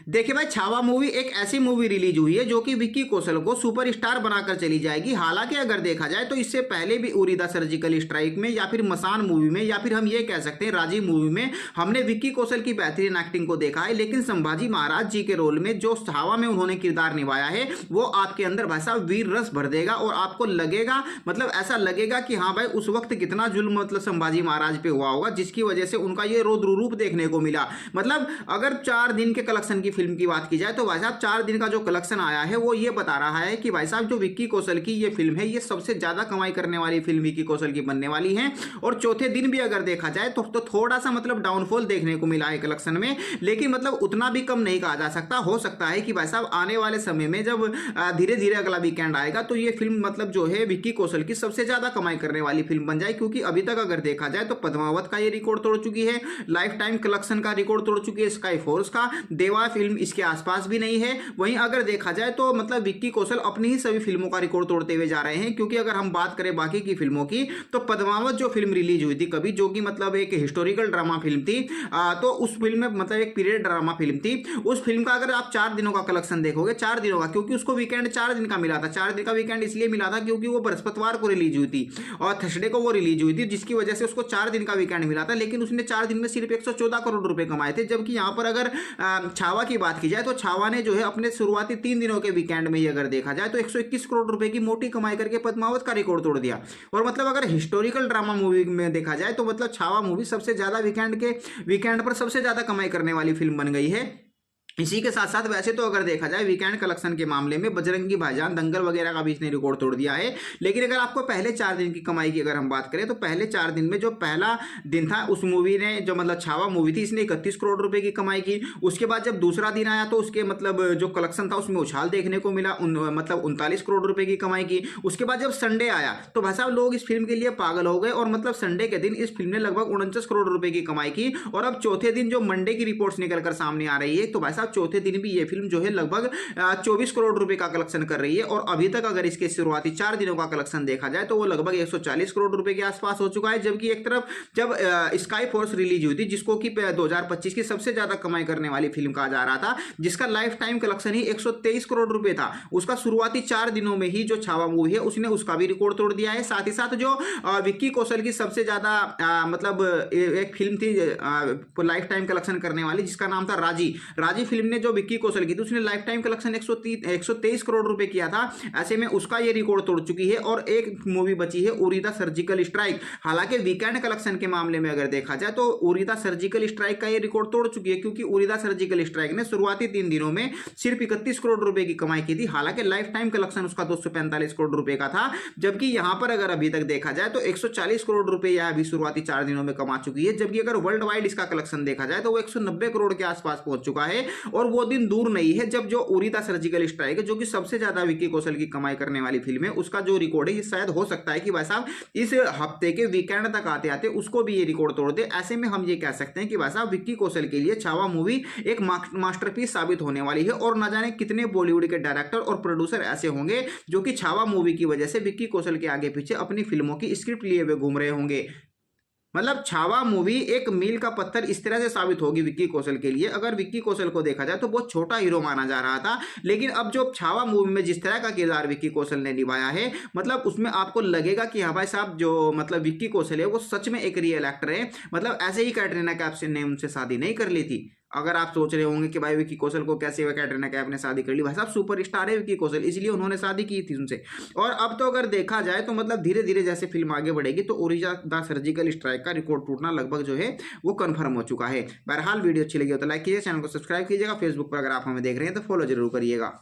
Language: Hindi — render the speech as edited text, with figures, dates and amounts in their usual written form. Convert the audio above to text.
देखिए भाई, छावा मूवी एक ऐसी मूवी रिलीज हुई है जो कि विक्की कौशल को सुपरस्टार बनाकर चली जाएगी। हालांकि अगर देखा जाए तो इससे पहले भी उरी द सर्जिकल स्ट्राइक में या फिर मसान मूवी में या फिर हम ये कह सकते हैं राजी मूवी में हमने विक्की कौशल की बेहतरीन एक्टिंग को देखा है। लेकिन संभाजी महाराज जी के रोल में जो छावा में उन्होंने किरदार निभाया है वो आपके अंदर भाई साहब वीर रस भर देगा और आपको लगेगा, मतलब ऐसा लगेगा कि हाँ भाई उस वक्त कितना जुल्म मतलब संभाजी महाराज पे हुआ होगा, जिसकी वजह से उनका ये रौद्र रूप देखने को मिला। मतलब अगर 4 दिन के कलेक्शन की फिल्म की बात की जाए तो भाई साहब 4 दिन का जो कलेक्शन आया है वो ये बता रहा है कि भाई साहब जो विक्की कौशल की ये फिल्म है ये सबसे ज्यादा कमाई करने वाली फिल्म विक्की कौशल की बनने वाली है। और चौथे दिन भी अगर देखा जाए तो थोड़ा सा मतलब डाउनफॉल देखने को मिला है कलेक्शन में, लेकिन मतलब उतना भी कम नहीं कहा जा सकता। हो सकता है कि भाई साहब आने वाले समय में जब धीरे धीरे अगला वीकेंड आएगा तो ये फिल्म मतलब जो है विक्की कौशल की सबसे ज्यादा कमाई करने वाली फिल्म बन जाए, क्योंकि अभी तक अगर देखा जाए तो पद्मावत का ये रिकॉर्ड तोड़ चुकी है, लाइफ टाइम कलेक्शन का रिकॉर्ड तोड़ चुकी है, स्काई फोर्स का, देवा फिल्म इसके आसपास भी नहीं है। वहीं अगर देखा जाए तो मतलब विक्की कौशल अपनी ही सभी फिल्मों का रिकॉर्ड तोड़ते हुए जा रहे हैं। क्योंकि अगर हम बात करें बाकी की फिल्मों की तो पद्मावत जो फिल्म रिलीज हुई थी कभी, जो कि मतलब एक हिस्टोरिकल ड्रामा फिल्म थी, तो उस फिल्म में मतलब एक पीरियड ड्रामा फिल्म थी। उस फिल्म का अगर आप 4 दिनों का कलेक्शन देखोगे, 4 दिनों का, क्योंकि उसको वीकेंड 4 दिन का मिला था। 4 दिन का वीकेंड इसलिए मिला था क्योंकि वो बृहस्पतिवार को रिलीज हुई थी और थर्सडे को वो रिलीज हुई थी, जिसकी वजह से उसको 4 दिन का वीकेंड मिला था। लेकिन उसने 4 दिन में सिर्फ 114 करोड़ रुपए कमाए थे। जबकि यहां पर अगर छावा की बात की जाए तो छावा ने जो है अपने शुरुआती 3 दिनों के वीकेंड में ही अगर देखा जाए तो 121 करोड़ रुपए की मोटी कमाई करके पद्मावत का रिकॉर्ड तोड़ दिया। और मतलब अगर हिस्टोरिकल ड्रामा मूवी में देखा जाए तो मतलब छावा मूवी सबसे ज्यादा वीकेंड पर सबसे ज्यादा कमाई करने वाली फिल्म बन गई है। इसी के साथ साथ वैसे तो अगर देखा जाए वीकेंड कलेक्शन के मामले में बजरंगी भाईजान, दंगल वगैरह का भी इसने रिकॉर्ड तोड़ दिया है। लेकिन अगर आपको पहले 4 दिन की कमाई की अगर हम बात करें तो पहले 4 दिन में जो पहला दिन था उस मूवी ने, जो मतलब छावा मूवी थी, इसने 31 करोड़ रुपए की कमाई की। उसके बाद जब दूसरा दिन आया तो उसके मतलब जो कलेक्शन था उसमें उछाल देखने को मिला, मतलब 39 करोड़ रुपए की कमाई की। उसके बाद जब संडे आया तो भाई साहब लोग इस फिल्म के लिए पागल हो गए और मतलब संडे के दिन इस फिल्म ने लगभग 49 करोड़ रुपए की कमाई की। और अब चौथे दिन जो मंडे की रिपोर्ट्स निकलकर सामने आ रही है तो भाई साहब चौथे दिन भी फिल्म जो है लगभग 24 करोड़ रुपए का कलेक्शन कर रही है। और अभी तक अगर इसके शुरुआती 4 दिनों का कलेक्शन देखा जाए तो वो लगभग 140 करोड़ रुपए के आसपास हो चुका है। जबकि एक तरफ जब स्काई फोर्स रिलीज हुई थी, जिसको कि 2025 की सबसे ज्यादा कमाई करने वाली फिल्म कहा जा रहा था, जिसका लाइफ टाइम कलेक्शन ही 123 करोड़ रुपए था, उसका शुरुआती 4 दिनों में ही जो छावा मूवी है उसने उसका भी रिकॉर्ड तोड़ दिया है। साथ ही साथ जो विक्की कौशल की सबसे ज्यादा मतलब एक फिल्म थी लाइफ टाइम कलेक्शन करने वाली, जिसका नाम था राजी फिल्म ने जो विक्की कौशल की थी उसने लाइफ टाइम कलेक्शन 123 करोड़ रुपए किया था। ऐसे में उसका ये रिकॉर्ड तोड़ चुकी है। और एक मूवी बची है उरी द सर्जिकल स्ट्राइक। हालांकि वीकेंड कलेक्शन के मामले में अगर देखा जाए तो उरी द सर्जिकल स्ट्राइक का ये रिकॉर्ड तोड़ चुकी है, क्योंकि उरी द सर्जिकल स्ट्राइक ने शुरुआती 3 दिनों में सिर्फ 31 करोड़ रुपए की कमाई की थी। हालांकि लाइफ टाइम कलेक्शन उसका 245 करोड़ रुपए का था। जबकि यहां पर अगर अभी तक देखा जाए तो 140 करोड़ रुपए यह अभी शुरुआती 4 दिनों में कमा चुकी है। जबकि अगर वर्ल्ड वाइड इसका कलेक्शन देखा जाए तो वो 190 करोड़ के आसपास पहुंच चुका है। और वो दिन दूर नहीं है जब जो उरी द सर्जिकल स्ट्राइक है, जो कि सबसे ज्यादा विक्की कौशल की कमाई करने वाली फिल्म है, उसका जो रिकॉर्ड है ये शायद हो सकता है कि भाई साहब इस हफ्ते के वीकेंड तक आते आते उसको भी ये रिकॉर्ड तोड़ दे। ऐसे में हम ये कह सकते हैं कि भाई साहब विक्की कौशल के लिए छावा मूवी एक मास्टरपीस साबित होने वाली है। और न जाने कितने बॉलीवुड के डायरेक्टर और प्रोड्यूसर ऐसे होंगे जो कि छावा मूवी की वजह से विक्की कौशल के आगे पीछे अपनी फिल्मों की स्क्रिप्ट लिए हुए घूम रहे होंगे। मतलब छावा मूवी एक मील का पत्थर इस तरह से साबित होगी विक्की कौशल के लिए। अगर विक्की कौशल को देखा जाए तो बहुत छोटा हीरो माना जा रहा था, लेकिन अब जो छावा मूवी में जिस तरह का किरदार विक्की कौशल ने निभाया है, मतलब उसमें आपको लगेगा कि हाँ भाई साहब जो मतलब विक्की कौशल है वो सच में एक रियल एक्टर है। मतलब ऐसे ही कैटरीना कैफ ने उनसे शादी नहीं कर ली थी। अगर आप सोच रहे होंगे कि भाई विक्की कौशल को कैसे कैटरीना कैफ ने शादी कर ली, भाई साहब सुपरस्टार है विक्की कौशल, इसलिए उन्होंने शादी की थी उनसे। और अब तो अगर देखा जाए तो मतलब धीरे धीरे जैसे फिल्म आगे बढ़ेगी तो उरी द सर्जिकल स्ट्राइक का रिकॉर्ड टूटना लगभग जो है वो कंफर्म हो चुका है। बहरहाल वीडियो अच्छी लगी हो तो लाइक कीजिए, चैनल को सब्सक्राइब कीजिएगा। फेसबुक पर अगर आप हमें देख रहे हैं तो फॉलो जरूर करिएगा।